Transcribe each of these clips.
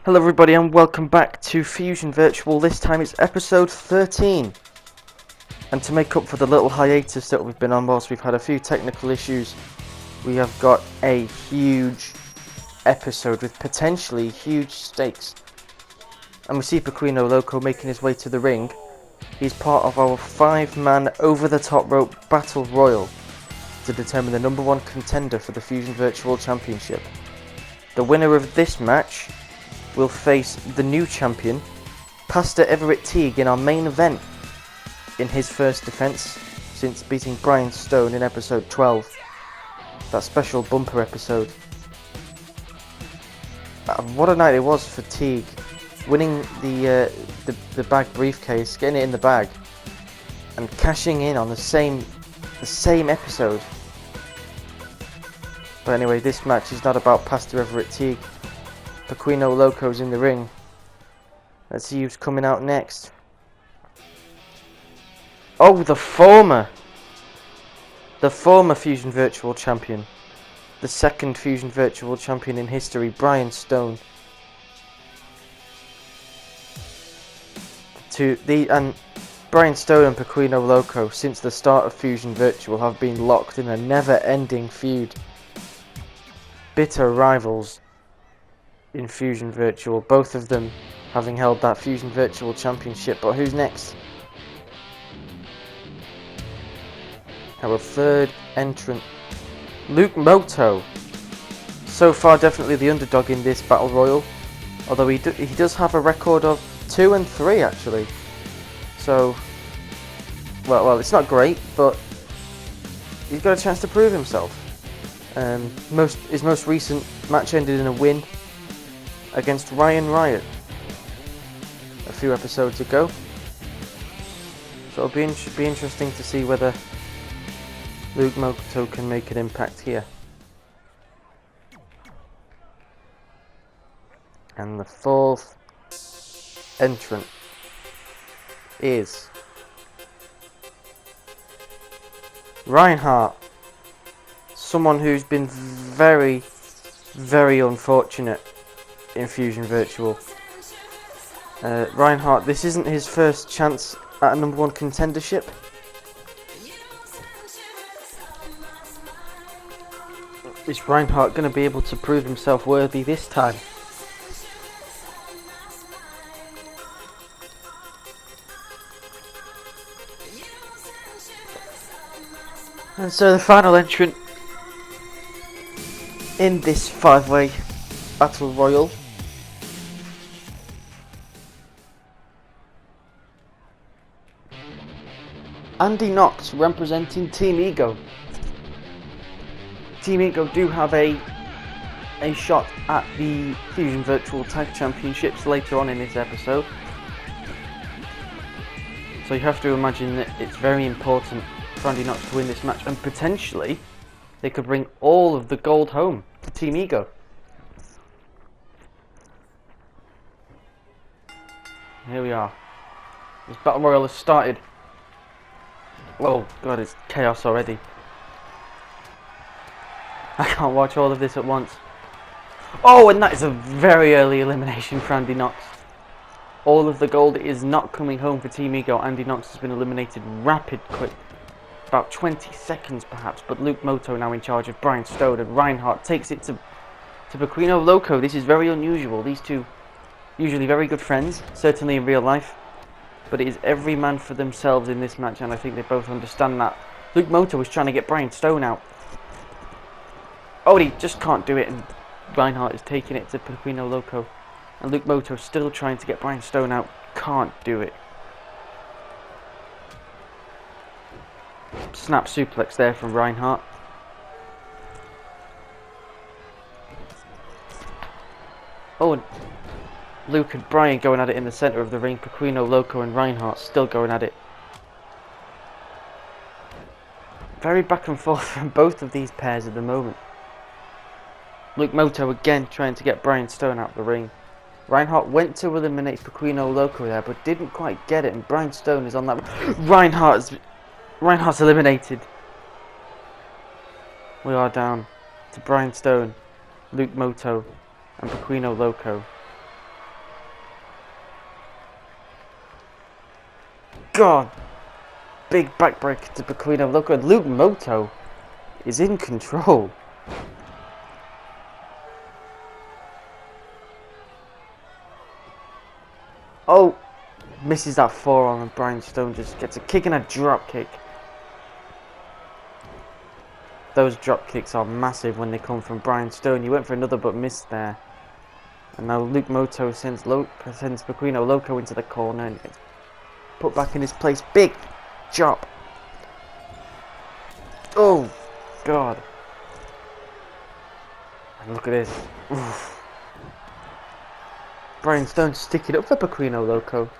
Hello everybody and welcome back to Fusion Virtual. This time it's episode 13. And to make up for the little hiatus that we've been on whilst we've had a few technical issues, we have got a huge episode with potentially huge stakes. And we see Pequeno Loco making his way to the ring. He's part of our 5-man over-the-top rope battle royal to determine the number 1 contender for the Fusion Virtual Championship. The winner of this match will face the new champion, Pastor Everett Teague, in our main event in his first defense since beating Brian Stone in episode 12, that special bumper episode. What a night it was for Teague, winning the bag briefcase, getting it in the bag, and cashing in on the same episode. But anyway, this match is not about Pastor Everett Teague. Pequeno Loco's in the ring. Let's see who's coming out next. Oh, the former Fusion Virtual Champion. The second Fusion Virtual Champion in history, Brian Stone. And Brian Stone and Pequeno Loco, since the start of Fusion Virtual, have been locked in a never-ending feud. Bitter rivals in Fusion Virtual, both of them having held that Fusion Virtual Championship. But who's next? Our third entrant, Moto. So far definitely the underdog in this battle royal, although he does have a record of 2-3 actually. So well it's not great, but he's got a chance to prove himself. His most recent match ended in a win against Riot a few episodes ago. So it'll be interesting to see whether Moto can make an impact here. And the fourth entrant is Reinhardt, someone who's been very, very unfortunate in Fusion Virtual. Reinhardt, this isn't his first chance at a number 1 contendership. Is Reinhardt going to be able to prove himself worthy this time? And so the final entrant in this 5-way battle royal Andy Knox, representing Team Ego. Team Ego do have a shot at the Fusion Virtual Tag Championships later on in this episode. So you have to imagine that it's very important for Andy Knox to win this match, and potentially they could bring all of the gold home to Team Ego. Here we are. This battle royal has started. Oh god, it's chaos already. I can't watch all of this at once. Oh, and that is a very early elimination for Andy Knox. All of the gold is not coming home for Team Ego. Andy Knox has been eliminated quick. About 20 seconds perhaps, but Moto now in charge of Brian Stone, and Reinhardt takes it to Pequeno Loco. This is very unusual. These two usually very good friends, certainly in real life. But it is every man for themselves in this match, and I think they both understand that. Moto is trying to get Brian Stone out. Oh, he just can't do it, and Reinhardt is taking it to Pequeno Loco. And Moto is still trying to get Brian Stone out. Can't do it. Snap suplex there from Reinhardt. Oh, and Luke and Brian going at it in the centre of the ring. Pequeno Loco and Reinhardt still going at it. Very back and forth from both of these pairs at the moment. Moto again trying to get Brian Stone out of the ring. Reinhardt went to eliminate Pequeno Loco there, but didn't quite get it, and Brian Stone is on that. Reinhardt's eliminated. We are down to Brian Stone, Moto, and Pequeno Loco. God. Big backbreaker to Pequeno Loco. And Luke Moto is in control. Oh, misses that forearm and Brian Stone just gets a kick and a drop kick. Those drop kicks are massive when they come from Brian Stone. He went for another but missed there. And now Luke Moto sends Pequeno Loco into the corner and gets put back in his place. Big chop. Oh, God. And look at this. Oof. Brian Stone sticking up for Pequeno Loco.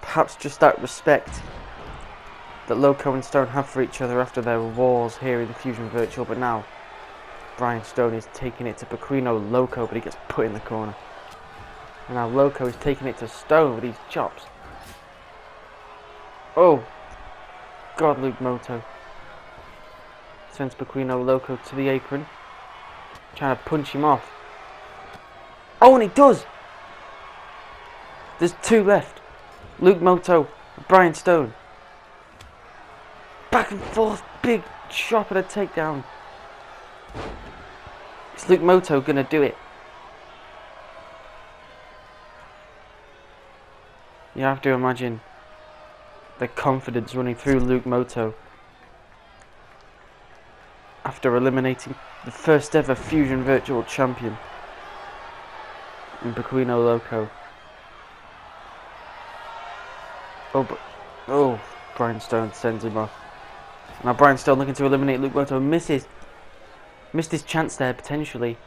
Perhaps just that respect that Loco and Stone have for each other after their wars here in Fusion Virtual. But now Brian Stone is taking it to Pequeno Loco, but he gets put in the corner. And now Loco is taking it to Stone with these chops. Oh, God, Luke Moto sends Pequeno Loco to the apron, trying to punch him off. Oh, and he does! There's two left. Luke Moto, Brian Stone. Back and forth, big chop and a takedown. Is Luke Moto gonna do it? You have to imagine the confidence running through Luke Moto after eliminating the first ever Fusion Virtual Champion in Pequeno Loco. Oh, Brian Stone sends him off. Now Brian Stone looking to eliminate Luke Moto, missed his chance there potentially.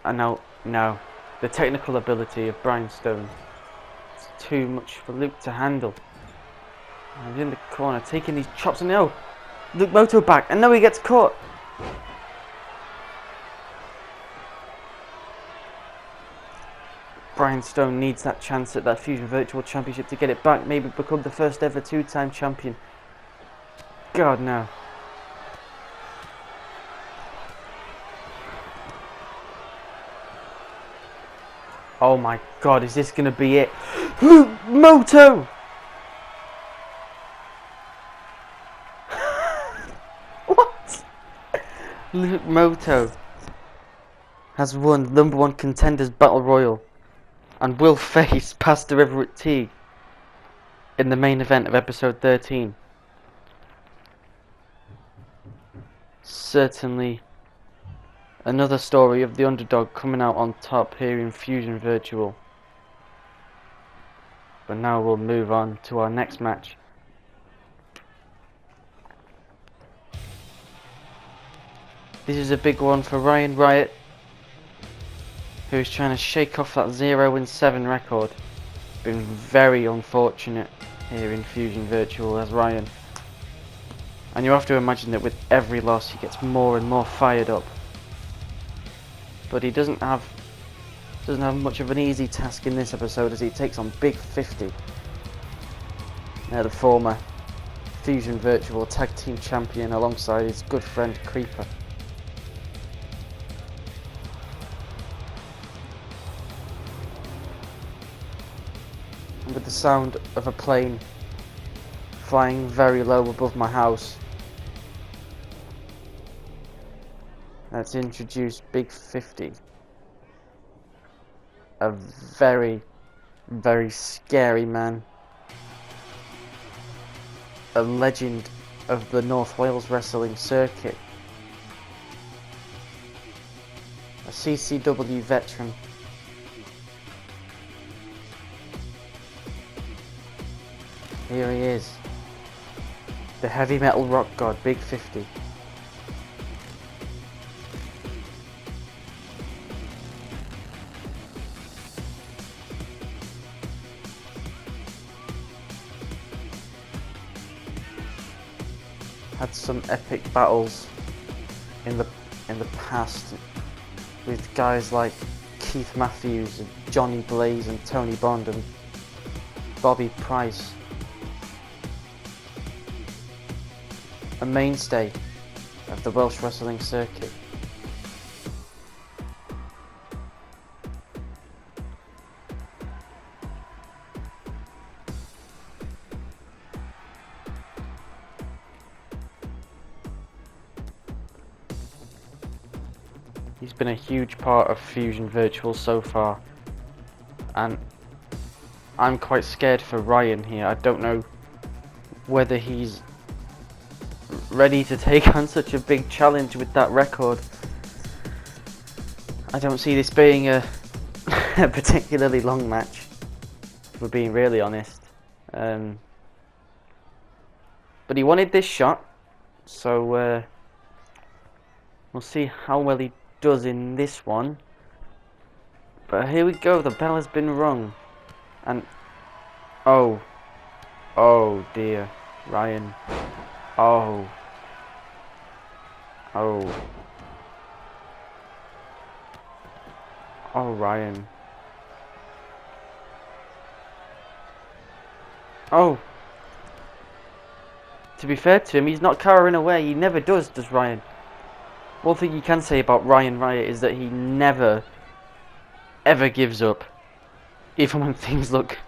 And now the technical ability of Brian Stone. It's too much for Luke to handle. And he's in the corner taking these chops, and no, Luke Moto back, and now he gets caught. Brian Stone needs that chance at that Fusion Virtual Championship to get it back, maybe become the first ever two-time champion. God, no. Oh my God, is this gonna be it? Luke Moto! What? Luke Moto has won the #1 Contenders Battle Royal and will face Pastor Everett Teague in the main event of episode 13. Certainly another story of the underdog coming out on top here in Fusion Virtual. But now we'll move on to our next match. This is a big one for Ryan Riot, who is trying to shake off that 0-7 record. Been very unfortunate here in Fusion Virtual as Ryan. And you have to imagine that with every loss he gets more and more fired up. But he doesn't have much of an easy task in this episode as he takes on Big 50. Now the former Fusion Virtual Tag Team Champion alongside his good friend Creeper. And with the sound of a plane flying very low above my house, let's introduce Big 50. A very, very scary man. A legend of the North Wales wrestling circuit. A CCW veteran. Here he is. The heavy metal rock god, Big 50. Had some epic battles in the past with guys like Keith Matthews and Johnny Blaze and Tony Bond and Bobby Price. A mainstay of the Welsh wrestling circuit. He's been a huge part of Fusion Virtual so far, and I'm quite scared for Ryan here. I don't know whether he's ready to take on such a big challenge with that record. I don't see this being a particularly long match, if we're being really honest. But he wanted this shot, so we'll see how well he does in this one. But here we go, the bell has been rung. And oh dear, Ryan. Oh Ryan. Oh, to be fair to him, he's not cowering away. He never does Ryan? One thing you can say about Ryan Riot is that he never ever gives up, even when things look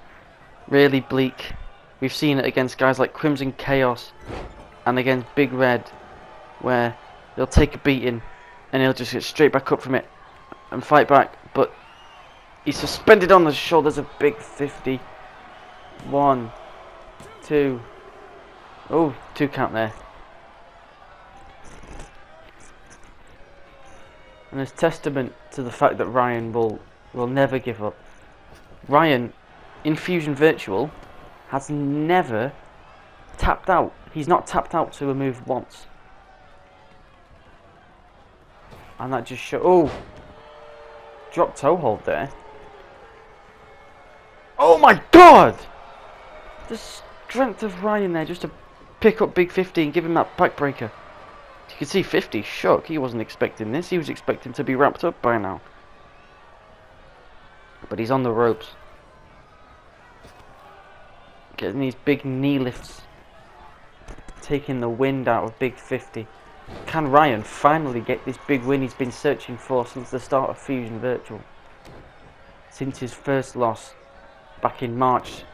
really bleak. We've seen it against guys like Crimson Chaos and against Big Red, where they'll take a beating and he'll just get straight back up from it and fight back. But he's suspended on the shoulders of Big 50. 1, 2. Oh, 2 count there. And it's testament to the fact that Ryan will never give up. Ryan, in Fusion Virtual, has never tapped out. He's not tapped out to a move once. And that just shows... Oh! Drop toe hold there. Oh my god! The strength of Ryan there just to pick up Big 50 and give him that backbreaker. You can see 50 shook. He wasn't expecting this. He was expecting to be wrapped up by now. But he's on the ropes. Getting these big knee lifts. Taking the wind out of Big 50. Can Ryan finally get this big win he's been searching for since the start of Fusion Virtual? Since his first loss back in March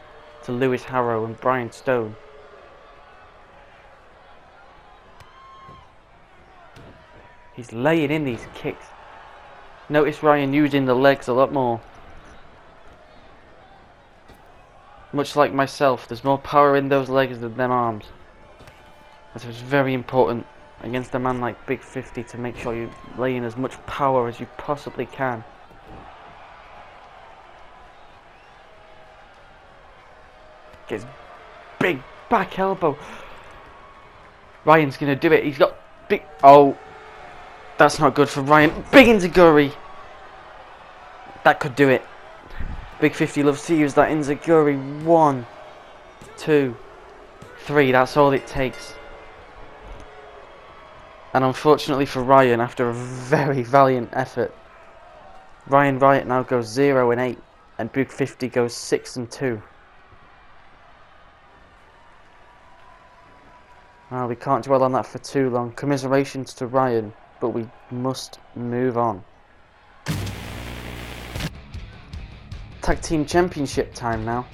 to Lewis Harrow and Brian Stone. He's laying in these kicks. Notice Ryan using the legs a lot more. Much like myself, there's more power in those legs than them arms. And so it's very important against a man like Big 50 to make sure you lay in as much power as you possibly can. Gets big back elbow. Ryan's gonna do it. He's got big... Oh, that's not good for Ryan. Big Enziguri. That could do it. Big 50 loves to use that Enziguri. 1, 2, 3. That's all it takes. And unfortunately for Ryan, after a very valiant effort, Ryan Riot now goes 0-8, and Big 50 goes 6-2. Well, we can't dwell on that for too long. Commiserations to Ryan, but we must move on. Tag Team Championship time now.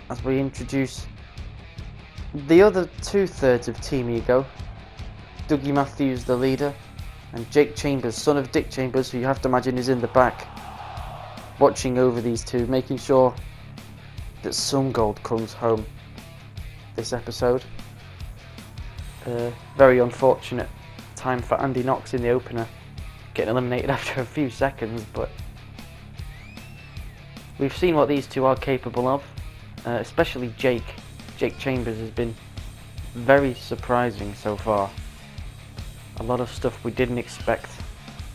As we introduce the other 2/3 of Team Ego. Dougie Matthews, the leader, and Jake Chambers, son of Dick Chambers, who you have to imagine is in the back, watching over these two, making sure that some gold comes home this episode. Very unfortunate time for Andy Knox in the opener, getting eliminated after a few seconds, but we've seen what these two are capable of, especially Jake. Jake Chambers has been very surprising so far. A lot of stuff we didn't expect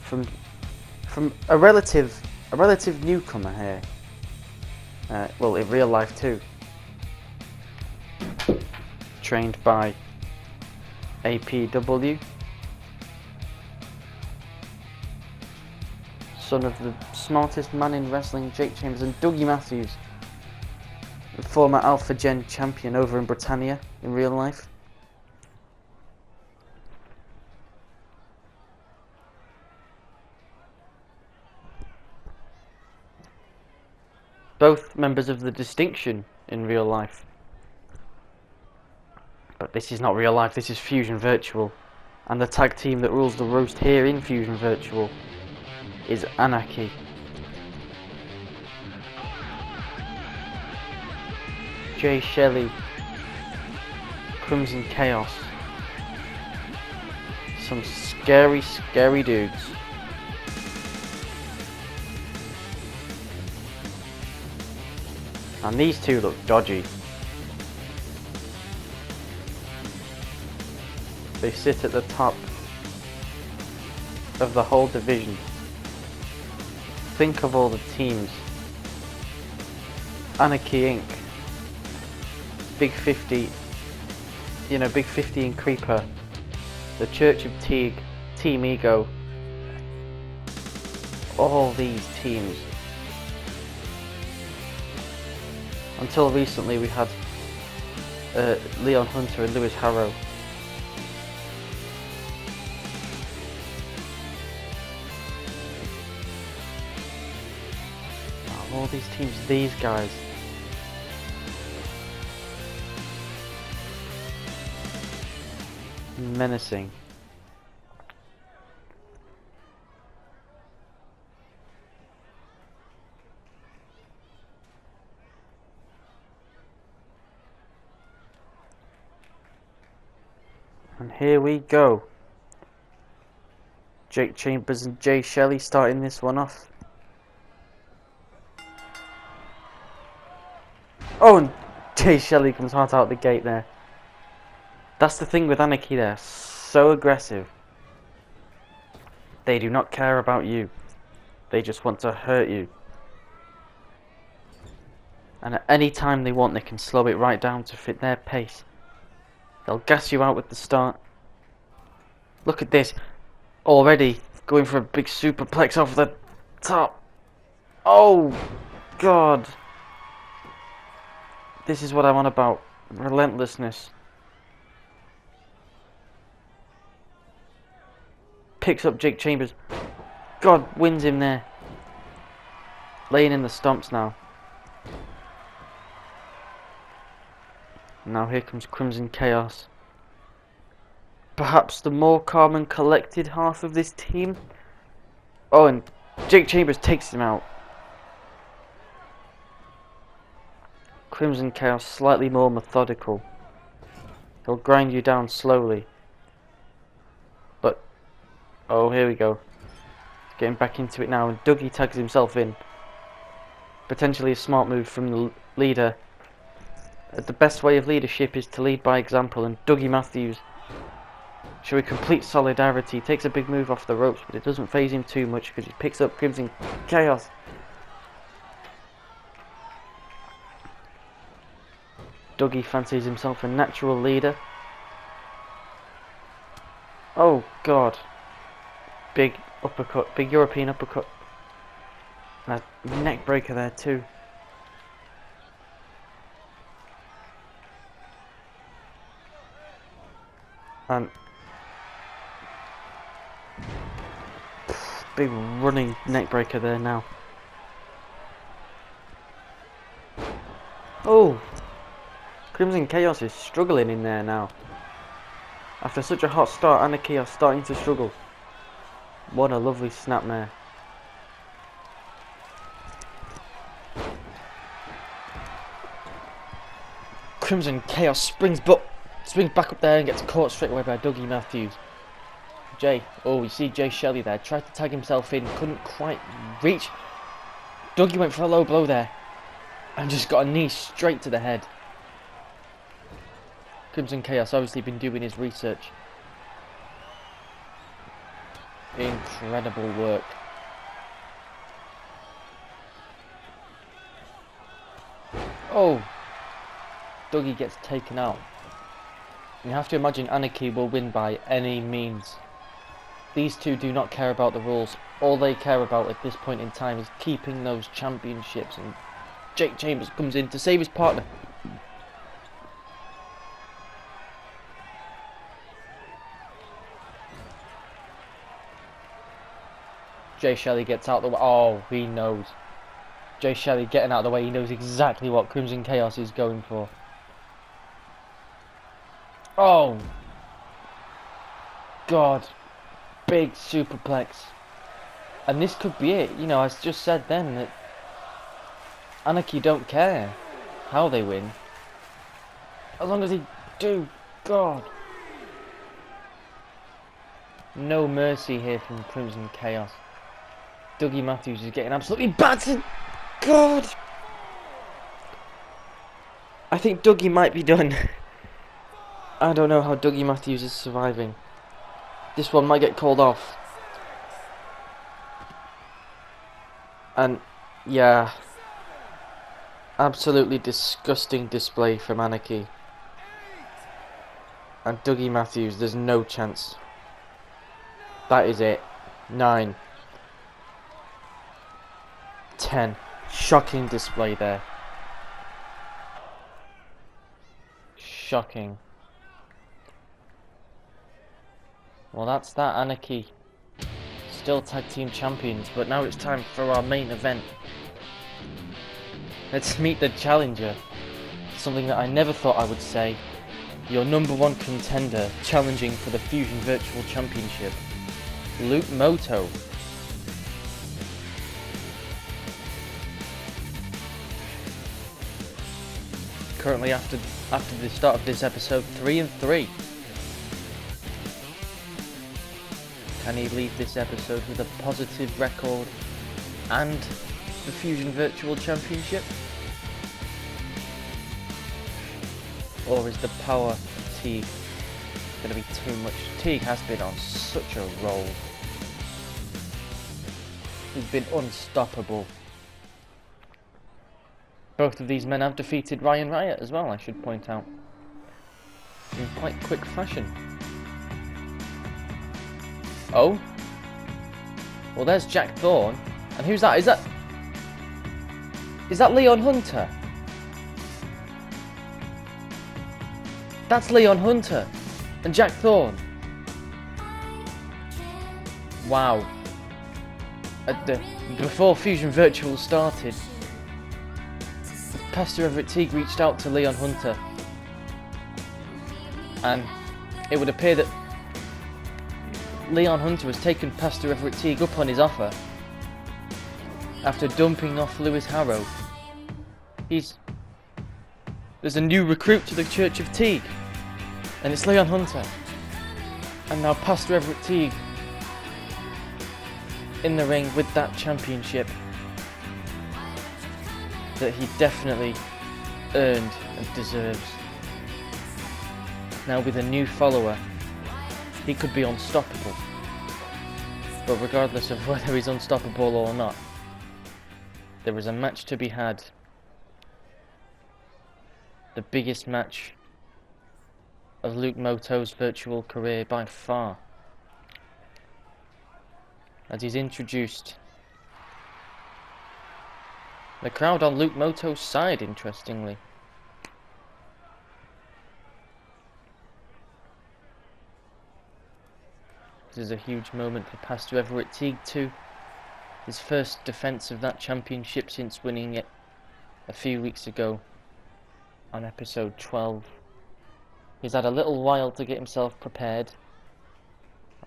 from a relative newcomer here. Well, in real life too. Trained by APW. Son of the smartest man in wrestling, Jake Chambers, and Dougie Matthews, the former Alpha Gen champion over in Britannia in real life. Both members of the Distinction in real life. But this is not real life, this is Fusion Virtual. And the tag team that rules the roast here in Fusion Virtual is Anarchy. Jay Shelley, Crimson Chaos. Some scary, scary dudes. And these two look dodgy. They sit at the top of the whole division. Think of all the teams. Anarchy Inc. Big 50, you know, Big 50 and Creeper. The Church of Teague, Team Ego. All these teams. Until recently we had Leon Hunter and Lewis Harrow. All these teams, these guys. Menacing. And here we go. Jake Chambers and Jay Shelley starting this one off. Oh, and Jay Shelley comes hard out the gate there. That's the thing with Anarchy, they're so aggressive. They do not care about you. They just want to hurt you. And at any time they want, they can slow it right down to fit their pace. They'll gas you out with the start. Look at this. Already going for a big superplex off the top. Oh, God. This is what I'm on about. Relentlessness. Picks up Jake Chambers. God, wins him there. Laying in the stomps now. Now here comes Crimson Chaos. Perhaps the more calm and collected half of this team. Oh, and Jake Chambers takes him out. Crimson Chaos slightly more methodical. He'll grind you down slowly. But, oh, here we go. Getting back into it now, and Dougie tags himself in. Potentially a smart move from the leader. The best way of leadership is to lead by example, and Dougie Matthews, showing complete solidarity, takes a big move off the ropes, but it doesn't faze him too much because he picks up Crimson Chaos. Dougie fancies himself a natural leader. Oh God. Big uppercut, big European uppercut. And a neck breaker there too. And big running neck breaker there now. Oh, Crimson Chaos is struggling in there now. After such a hot start, Anarchy are starting to struggle. What a lovely snapmare. Crimson Chaos springs back up there and gets caught straight away by Dougie Matthews. Jay, oh, you see Jay Shelley there, tried to tag himself in, couldn't quite reach. Dougie went for a low blow there and just got a knee straight to the head. Crimson Chaos obviously been doing his research. Incredible work. Oh, Dougie gets taken out. You have to imagine Anarchy will win by any means. These two do not care about the rules. All they care about at this point in time is keeping those championships, and Jake Chambers comes in to save his partner. Jay Shelley gets out the way. Oh, he knows. Jay Shelley getting out of the way. He knows exactly what Crimson Chaos is going for. Oh. God. Big superplex. And this could be it. You know, I just said then that Anarchy don't care how they win. As long as they do. God. No mercy here from Crimson Chaos. Dougie Matthews is getting absolutely battered. God. I think Dougie might be done. I don't know how Dougie Matthews is surviving. This one might get called off. And, yeah. Absolutely disgusting display from Anarchy. And Dougie Matthews, there's no chance. That is it. 9. 10. Shocking display there. Shocking. Well, that's that. Anarchy still tag team champions, but now it's time for our main event. Let's meet the challenger. Something that I never thought I would say. Your #1 contender challenging for the Fusion Virtual Championship, Moto. Currently, after the start of this episode, 3-3. Can he leave this episode with a positive record and the Fusion Virtual Championship? Or is the power Teague going to be too much? Teague has been on such a roll. He's been unstoppable. Both of these men have defeated Riot as well, I should point out. In quite quick fashion. Oh? Well, there's Jack Thorne. And who's that? Is that Leon Hunter? That's Leon Hunter and Jack Thorne. Wow. Before Fusion Virtual started, Pastor Everett Teague reached out to Leon Hunter, and it would appear that Leon Hunter has taken Pastor Everett Teague up on his offer after dumping off Lewis Harrow. There's a new recruit to the Church of Teague, and it's Leon Hunter. And now Pastor Everett Teague in the ring with that championship that he definitely earned and deserves. Now with a new follower, he could be unstoppable. But regardless of whether he's unstoppable or not, there is a match to be had. The biggest match of Moto's virtual career by far. As he's introduced the crowd on Moto's side, interestingly. This is a huge moment for Pastor Everett Teague too. His first defence of that championship since winning it a few weeks ago on episode 12. He's had a little while to get himself prepared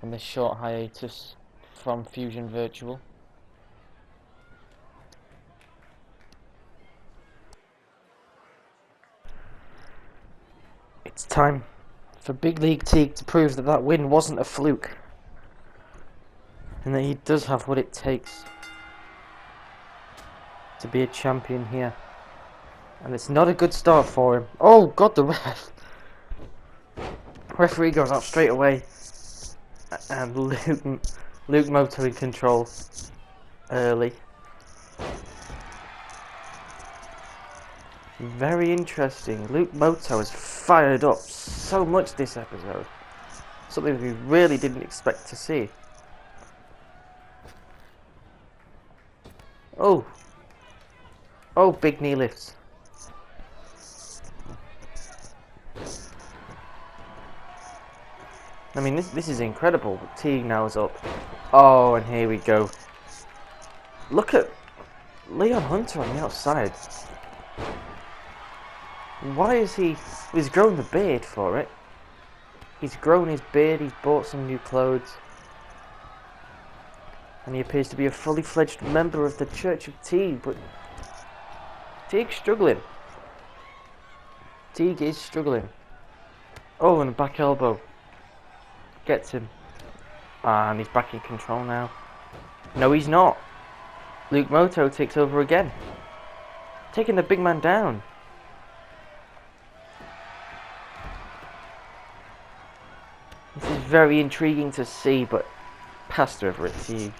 on this short hiatus from Fusion Virtual. It's time for Big League Teague to prove that that win wasn't a fluke, and that he does have what it takes to be a champion here. And it's not a good start for him. Oh God, the referee goes out straight away, and Luke Moto in control early. Very interesting. Luke Moto has fired up so much this episode. Something we really didn't expect to see. Oh, big knee lifts. I mean, this is incredible. Teague now is up. Oh, and here we go. Look at Leon Hunter on the outside. Why is he... He's grown the beard for it. He's grown his beard, he's bought some new clothes. And he appears to be a fully fledged member of the Church of Teague, but Teague's struggling. Teague is struggling. Oh, and a back elbow. Gets him. And he's back in control now. No, he's not. Luke Moto takes over again. Taking the big man down. This is very intriguing to see, but past Everett Teague.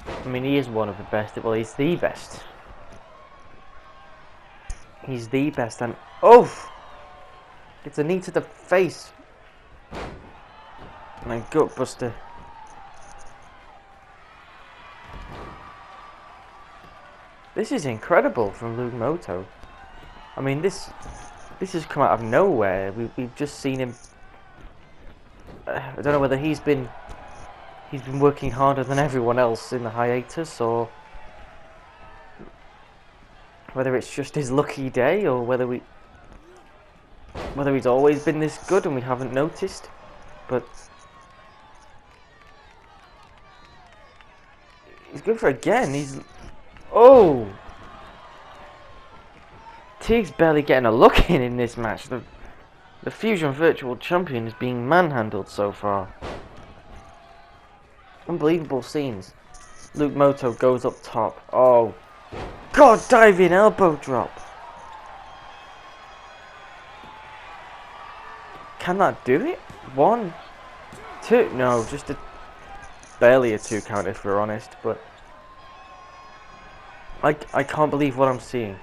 I mean, he is one of the best. Well, he's the best. He's the best, and oh! Gets a knee to the face. And a gutbuster. This is incredible from Luke Moto. I mean, this has come out of nowhere. We've just seen him. I don't know whether he's been working harder than everyone else in the hiatus, or whether it's just his lucky day, or whether he's always been this good and we haven't noticed. But he's good for again. Oh! Teague's barely getting a look in this match. The Fusion Virtual Champion is being manhandled so far. Unbelievable scenes. Luke Moto goes up top. Oh, God, diving elbow drop. Can that do it? 1, 2. No, just barely a 2 count if we're honest. But I can't believe what I'm seeing.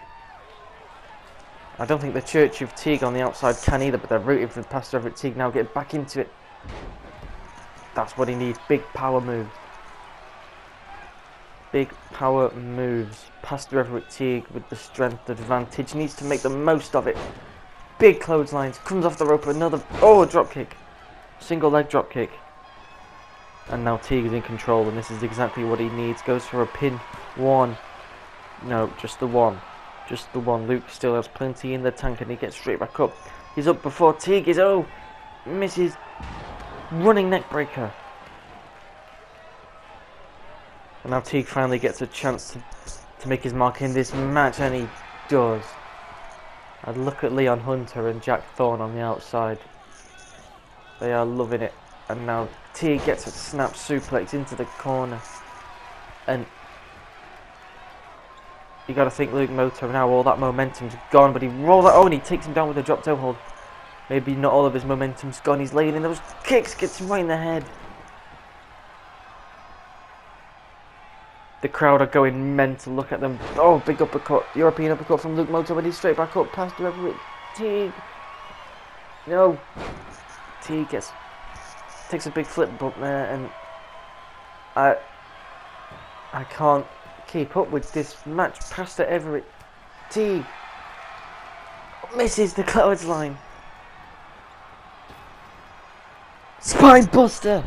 I don't think the Church of Teague on the outside can either, but they're rooting for Pastor Everett Teague now. Get back into it. That's what he needs. Big power moves. Big power moves. Pastor Everett Teague with the strength advantage needs to make the most of it. Big clotheslines. Comes off the rope. Another. Oh, drop kick. Single leg drop kick. And now Teague is in control, and this is exactly what he needs. Goes for a pin. 1. No, just the 1. Just the 1. Luke still has plenty in the tank, and he gets straight back up. He's up before Teague is. Oh, misses. Running neck breaker. And now Teague finally gets a chance to make his mark in this match, and he does. I'd look at Leon Hunter and Jack Thorne on the outside. They are loving it. And now Teague gets a snap suplex into the corner. And you got to think Luke Moto now, all that momentum's gone, but he rolls that. Oh, and he takes him down with a drop toe hold. Maybe not all of his momentum's gone. He's laying in those kicks, gets him right in the head. The crowd are going mental. Look at them. Oh, big uppercut. European uppercut from Luke Moto, and he's straight back up. Pastor Everett Teague. No. Teague takes a big flip bump there, and I can't keep up with this match. Pastor Everett Teague misses the clothesline. Spine buster.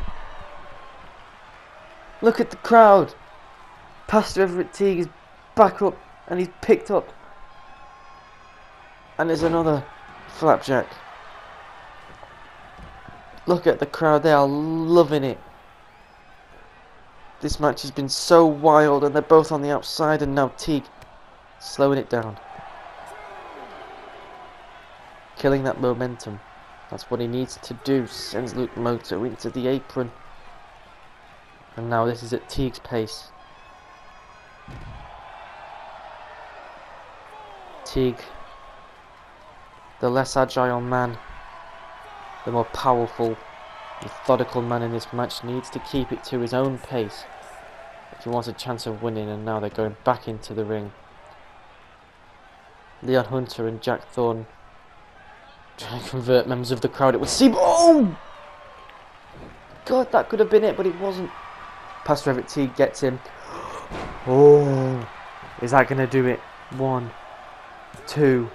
Look at the crowd. Pastor Everett Teague is back up, and he's picked up. And there's another flapjack. Look at the crowd, they are loving it. This match has been so wild, and they're both on the outside, and now Teague slowing it down. Killing that momentum. That's what he needs to do. Sends Luke Moto into the apron. And now this is at Teague's pace. Teague, the less agile man, the more powerful, methodical man in this match, needs to keep it to his own pace if he wants a chance of winning. And now they're going back into the ring. Leon Hunter and Jack Thorne trying to convert members of the crowd. It would seem. Oh! God, that could have been it, but it wasn't. Pastor Everett Teague gets him. Oh! Is that going to do it? 1, 2,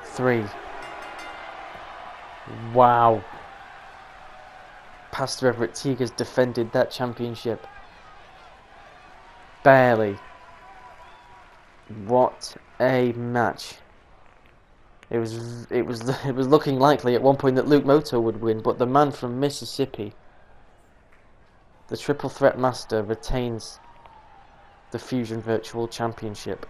3. Wow. Pastor Everett Teague has defended that championship. Barely. What a match. It was it was looking likely at one point that Luke Moto would win, but the man from Mississippi, the triple threat master, retains the Fusion Virtual Championship.